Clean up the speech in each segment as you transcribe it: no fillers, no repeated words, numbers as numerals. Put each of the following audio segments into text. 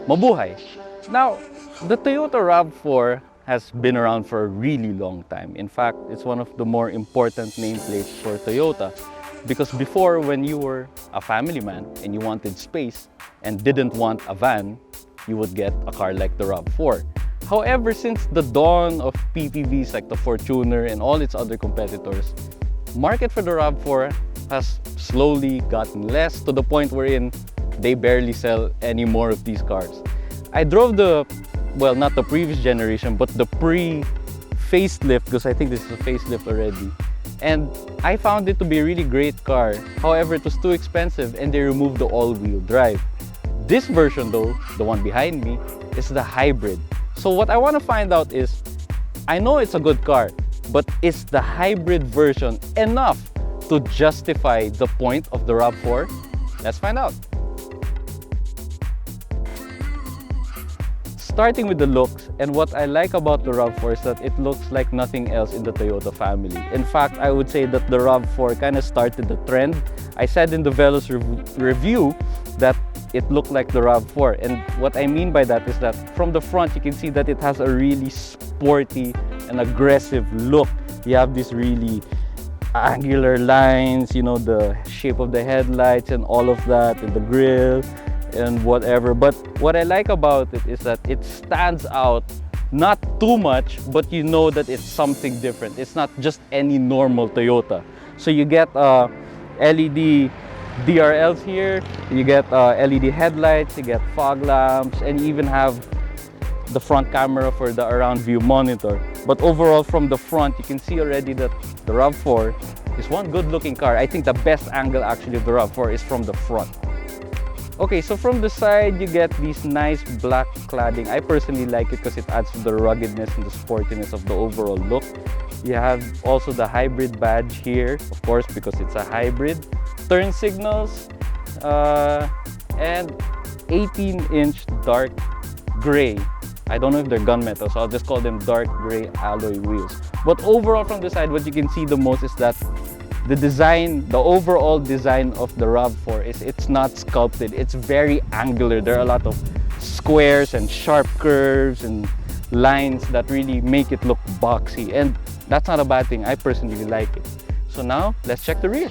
mabuhay. Now, the Toyota Rav4 has been around for a really long time. In fact, it's one of the more important nameplates for Toyota because before, when you were a family man and you wanted space and didn't want a van, you would get a car like the Rav4. However, since the dawn of PPVs like the Fortuner and all its other competitors, market for the Rav4 has slowly gotten less to the point wherein they barely sell any more of these cars. I drove the, well, not the previous generation, but the pre-facelift, because I think this is a facelift already. And I found it to be a really great car. However, it was too expensive and they removed the all-wheel drive. This version though, the one behind me, is the hybrid. So what I want to find out is, I know it's a good car, but is the hybrid version enough to justify the point of the Rav4? Let's find out. Starting with the looks, and what I like about the Rav4 is that it looks like nothing else in the Toyota family. In fact, I would say that the Rav4 kind of started the trend. I said in the Veloz review that it looked like the Rav4, and what I mean by that is that from the front you can see that it has a really sporty and aggressive look. You have these really angular lines, you know, the shape of the headlights and all of that, and the grille and whatever. But what I like about it is that it stands out, not too much, but you know that it's something different. It's not just any normal Toyota. So you get LED DRLs here, you get LED headlights, you get fog lamps, and you even have the front camera for the around view monitor. But overall, from the front, you can see already that the Rav4 is one good looking car. I think the best angle actually of the Rav4 is from the front. Okay, so from the side, you get these nice black cladding. I personally like it because it adds to the ruggedness and the sportiness of the overall look. You have also the hybrid badge here, of course, because it's a hybrid. Turn signals, and 18-inch dark gray. I don't know if they're gunmetal, so I'll just call them dark gray alloy wheels. But overall from the side, what you can see the most is that the design, the overall design of the Rav4 is it's not sculpted. It's very angular. There are a lot of squares and sharp curves and lines that really make it look boxy. And that's not a bad thing. I personally like it. So now, let's check the rear.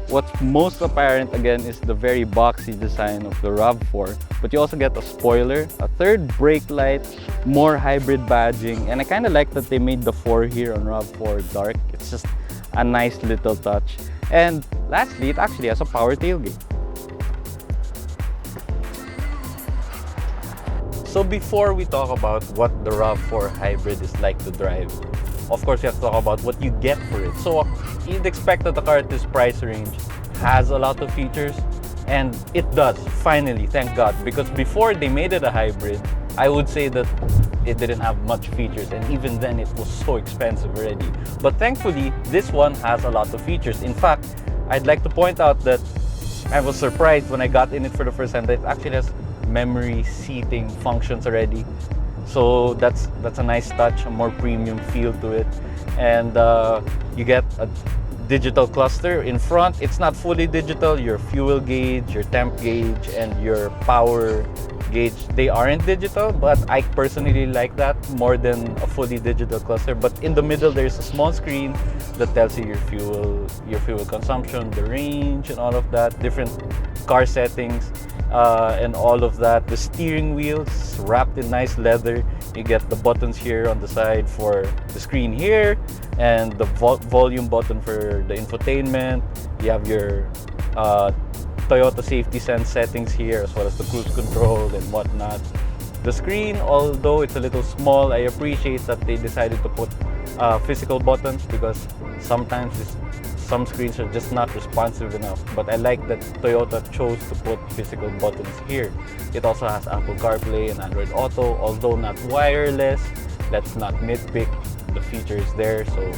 What's most apparent again is the very boxy design of the Rav4. But you also get a spoiler, a third brake light, more hybrid badging. And I kind of like that they made the 4 here on Rav4 dark. It's just a nice little touch. And lastly, it actually has a power tailgate. So before we talk about what the Rav4 hybrid is like to drive, of course we have to talk about what you get for it. So you'd expect that the car at this price range has a lot of features, and it does, finally, thank God. Because before they made it a hybrid, I would say that it didn't have much features, and even then it was so expensive already. But thankfully, this one has a lot of features. In fact, I'd like to point out that I was surprised when I got in it for the first time that it actually has memory seating functions already. So that's a nice touch, a more premium feel to it. And you get a digital cluster in front. It's not fully digital. Your fuel gauge, your temp gauge, and your power gauge, they aren't digital, but I personally like that more than a fully digital cluster. But in the middle, there's a small screen that tells you your fuel consumption, the range, and all of that, different car settings, and all of that. The steering wheel is wrapped in nice leather. You get the buttons here on the side for the screen here, and the volume button for the infotainment. You have your Toyota Safety Sense settings here, as well as the cruise control and whatnot. The screen, although it's a little small, I appreciate that they decided to put physical buttons, because sometimes some screens are just not responsive enough. But I like that Toyota chose to put physical buttons here. It also has Apple CarPlay and Android Auto, although not wireless. Let's not nitpick, the features there, so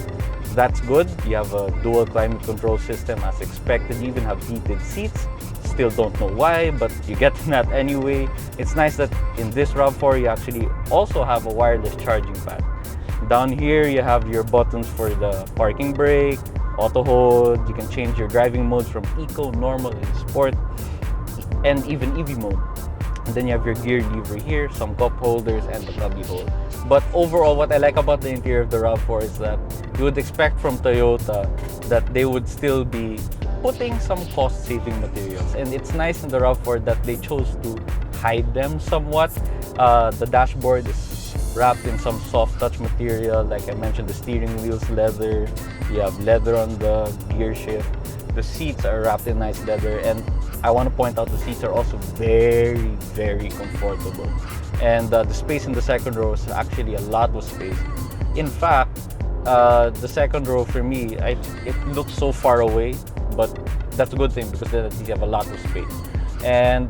that's good. You have a dual climate control system as expected. You even have heated seats. Still don't know why, but you get that anyway. It's nice that in this Rav4 you actually also have a wireless charging pad. Down here you have your buttons for the parking brake, auto hold. You can change your driving modes from eco, normal, and sport, and even EV mode. And then you have your gear lever here, some cup holders, and the cubby hole. But overall, what I like about the interior of the RAV4 is that you would expect from Toyota that they would still be putting some cost-saving materials. And it's nice in the RAV4 that they chose to hide them somewhat. The dashboard is wrapped in some soft touch material. Like I mentioned, the steering wheel's leather. You have leather on the gear shift. The seats are wrapped in nice leather, and I want to point out the seats are also very, very comfortable. And the space in the second row is actually a lot of space. In fact, the second row for me, it looks so far away, but that's a good thing because then at least you have a lot of space. And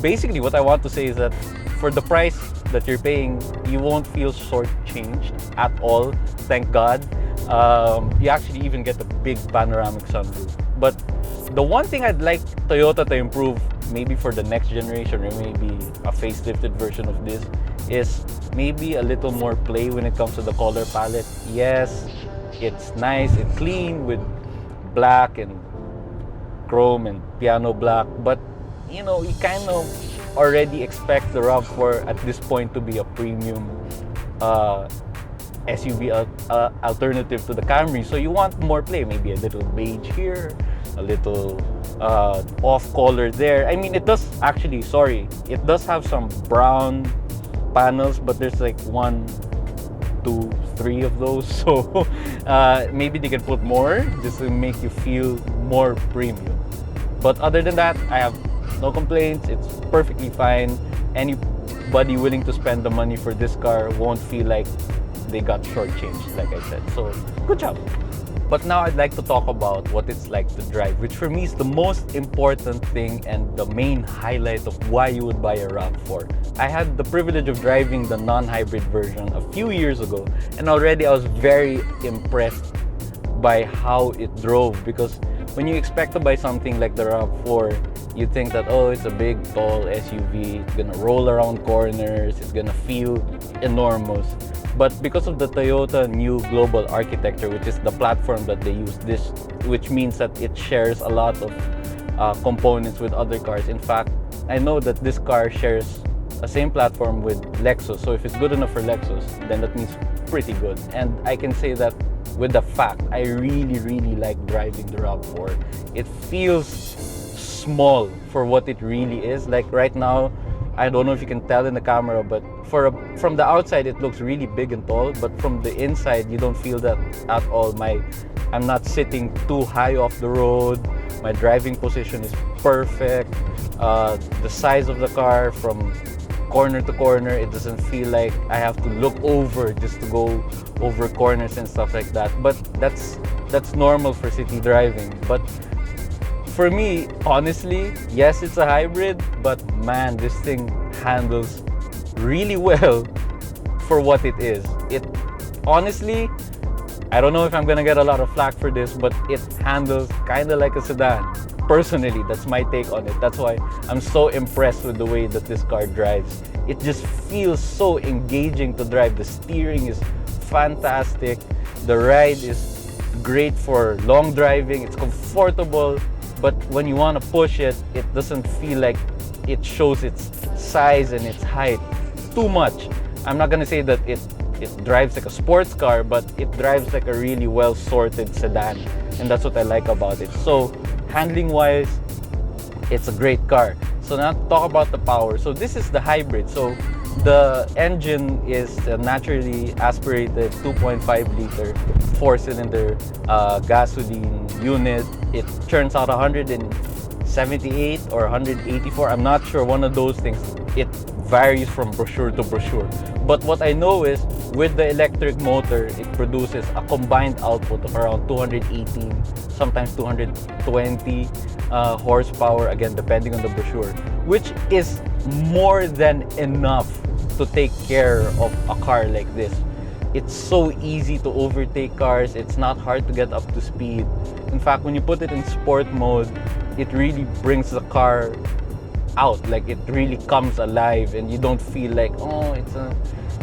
basically what I want to say is that for the price that you're paying, you won't feel shortchanged at all, thank God. You actually even get a big panoramic sunroof. But the one thing I'd like Toyota to improve, maybe for the next generation or maybe a facelifted version of this, is maybe a little more play when it comes to the color palette. Yes, it's nice and clean with black and chrome and piano black, but you know, you kind of already expect the RAV4 at this point to be a premium SUV alternative to the Camry. So you want more play, maybe a little beige here, a little off color there. I mean, it does actually, it does have some brown panels, but there's like 1, 2, 3 of those. So maybe they can put more just to make you feel more premium. But other than that, I have no complaints. It's perfectly fine. Anybody willing to spend the money for this car won't feel like they got shortchanged, like I said. So good job. But now I'd like to talk about what it's like to drive, which for me is the most important thing and the main highlight of why you would buy a RAV4. I had the privilege of driving the non-hybrid version a few years ago, and already I was very impressed by how it drove, because when you expect to buy something like the RAV4, you think that, oh, it's a big, tall SUV, it's gonna roll around corners, it's gonna feel enormous. But because of the Toyota new global architecture, which is the platform that they use, which means that it shares a lot of components with other cars. In fact, I know that this car shares the same platform with Lexus. So if it's good enough for Lexus, then that means pretty good. And I can say that with the fact, I really, really like driving the RAV4. It feels small for what it really is. Like right now, I don't know if you can tell in the camera, but from the outside it looks really big and tall, but from the inside you don't feel that at all. I'm not sitting too high off the road. My driving position is perfect. The size of the car from corner to corner, it doesn't feel like I have to look over just to go over corners and stuff like that. But that's normal for city driving. But for me, honestly, yes, it's a hybrid, but man, this thing handles really well for what it is. It honestly, I don't know if I'm gonna get a lot of flack for this, but it handles kind of like a sedan. Personally, that's my take on it. That's why I'm so impressed with the way that this car drives. It just feels so engaging to drive. The steering is fantastic. The ride is great for long driving. It's comfortable. But when you want to push it, it doesn't feel like it shows its size and its height too much. I'm not gonna say that it drives like a sports car, but it drives like a really well-sorted sedan, and that's what I like about it. So handling-wise, it's a great car. So now to talk about the power. So this is the hybrid. So the engine is a naturally aspirated 2.5-liter 4-cylinder gasoline unit. It churns out 178 or 184. I'm not sure, one of those things. It varies from brochure to brochure. But what I know is with the electric motor, it produces a combined output of around 218, sometimes 220 horsepower, again, depending on the brochure, which is more than enough to take care of a car like this. It's so easy to overtake cars. It's not hard to get up to speed. In fact, when you put it in sport mode, it really brings the car out. Like, it really comes alive, and you don't feel like, oh, it's a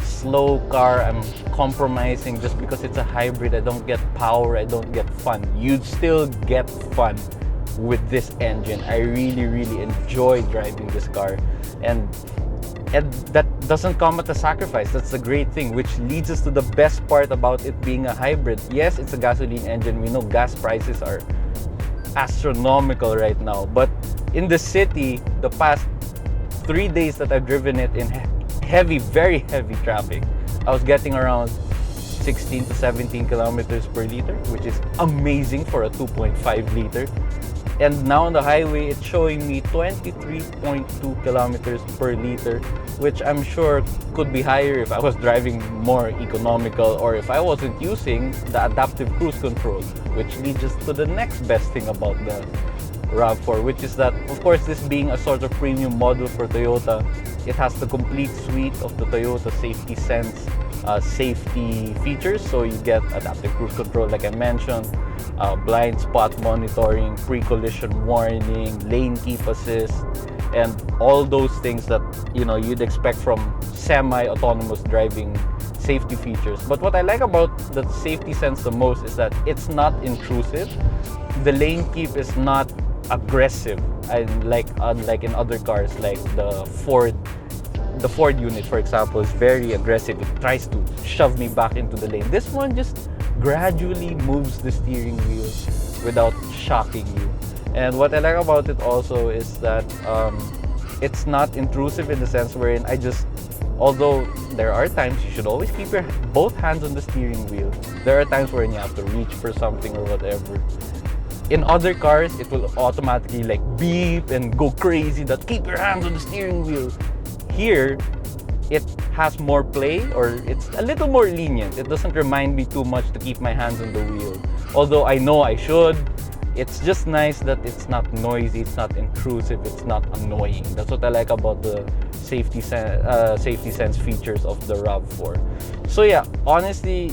slow car, I'm compromising just because it's a hybrid. I don't get power, I don't get fun. You'd still get fun with this engine. I really enjoy driving this car, and that doesn't come at a sacrifice. That's the great thing, which leads us to the best part about it being a hybrid. Yes, it's a gasoline engine. We know gas prices are astronomical right now, but in the city, the past 3 days that I've driven it in heavy, very heavy traffic, I was getting around 16 to 17 kilometers per liter, which is amazing for a 2.5 liter. And now on the highway, it's showing me 23.2 kilometers per liter, which I'm sure could be higher if I was driving more economical or if I wasn't using the adaptive cruise control, which leads us to the next best thing about the Rav4, which is that, of course, this being a sort of premium model for Toyota, it has the complete suite of the Toyota Safety Sense safety features. So you get adaptive cruise control, like I mentioned, blind spot monitoring, pre-collision warning, lane keep assist, and all those things that you'd expect from semi-autonomous driving safety features. But what I like about the Safety Sense the most is that it's not intrusive. The lane keep is not aggressive, and unlike in other cars like the Ford unit, for example, is very aggressive. It tries to shove me back into the lane. This one just gradually moves the steering wheel without shocking you. And what I like about it also is that it's not intrusive in the sense wherein although there are times you should always keep your both hands on the steering wheel, there are times wherein you have to reach for something or whatever. In other cars, it will automatically like beep and go crazy that keep your hands on the steering wheel. Here, it has more play, or it's a little more lenient. It doesn't remind me too much to keep my hands on the wheel. Although I know I should, it's just nice that it's not noisy, it's not intrusive, it's not annoying. That's what I like about the safety sense features of the Rav4. So yeah, honestly,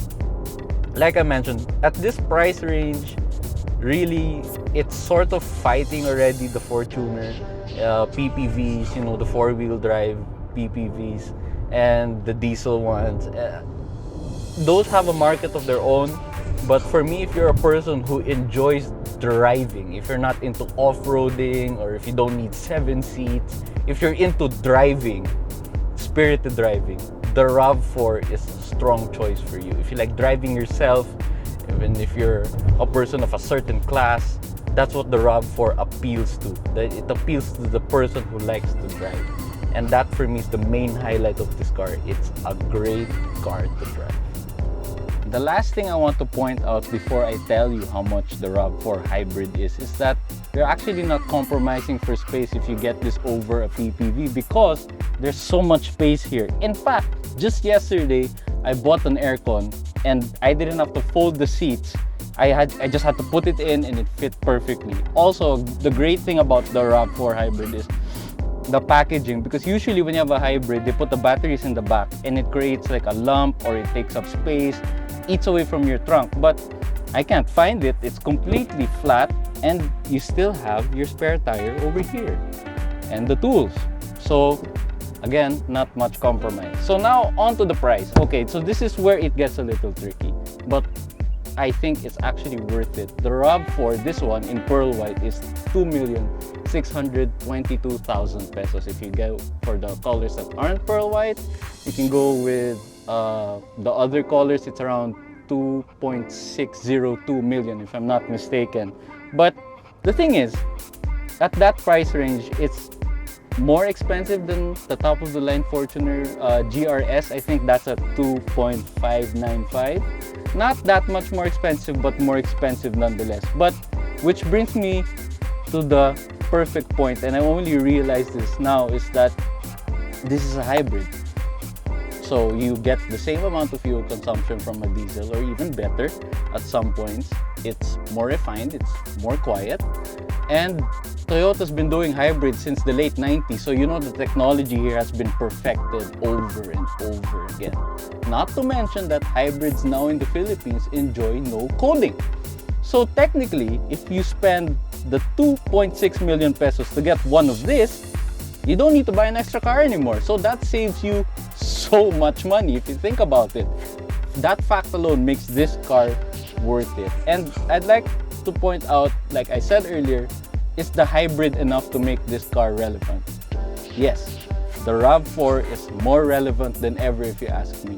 like I mentioned, at this price range, really, it's sort of fighting already the Fortuner PPVs, the four-wheel drive PPVs and the diesel ones. Those have a market of their own, but for me, if you're a person who enjoys driving, if you're not into off-roading, or if you don't need 7 seats, if you're into driving, spirited driving, the Rav4 is a strong choice for you. If you like driving yourself, even if you're a person of a certain class, that's what the Rav4 appeals to. It appeals to the person who likes to drive. And that for me is the main highlight of this car. It's a great car to drive. The last thing I want to point out before I tell you how much the Rav4 hybrid is that you're actually not compromising for space if you get this over a PPV, because there's so much space here. In fact, just yesterday, I bought an aircon and I didn't have to fold the seats. I just had to put it in and it fit perfectly. Also, the great thing about the Rav4 hybrid is the packaging, because usually when you have a hybrid, they put the batteries in the back and it creates like a lump, or it takes up space, eats away from your trunk. But I can't find it. It's completely flat, and you still have your spare tire over here and the tools. So again, not much compromise. So now on to the price. Okay, so this is where it gets a little tricky, but I think it's actually worth it. The Rav4, this one in pearl white, is 2,622,000 pesos. If you go for the colors that aren't pearl white, you can go with the other colors. It's around 2.602 million, if I'm not mistaken. But the thing is, at that price range, it's more expensive than the top of the line Fortuner GRS. I think that's at 2.595. Not that much more expensive, but more expensive nonetheless. But which brings me to the perfect point, and I only realized this now, is that this is a hybrid. So you get the same amount of fuel consumption from a diesel, or even better at some points. It's more refined, it's more quiet, and Toyota's been doing hybrids since the late 90s, so the technology here has been perfected over and over again. Not to mention that hybrids now in the Philippines enjoy no coding. So technically, if you spend the 2.6 million pesos to get one of this, you don't need to buy an extra car anymore. So that saves you so much money if you think about it. That fact alone makes this car worth it. And I'd like to point out, like I said earlier, is the hybrid enough to make this car relevant? Yes, the RAV4 is more relevant than ever if you ask me.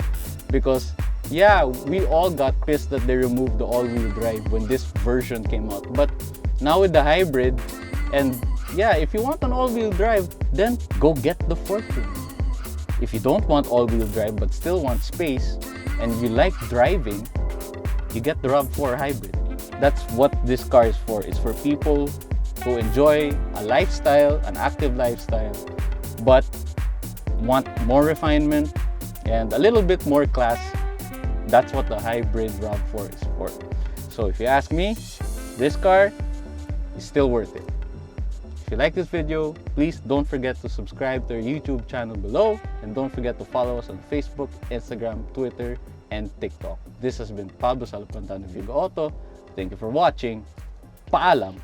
Because yeah, we all got pissed that they removed the all-wheel drive when this version came out. But now with the hybrid, and yeah, if you want an all-wheel drive, then go get the Fortune. If you don't want all-wheel drive but still want space and you like driving, you get the RAV4 hybrid. That's what this car is for. It's for people who enjoy a lifestyle, an active lifestyle, but want more refinement and a little bit more class. That's what the hybrid RAV4 is for. So if you ask me, this car is still worth it. If you like this video, please don't forget to subscribe to our YouTube channel below, and don't forget to follow us on Facebook, Instagram, Twitter, and TikTok. This has been Pablo of YugaAuto. Thank you for watching. Paalam!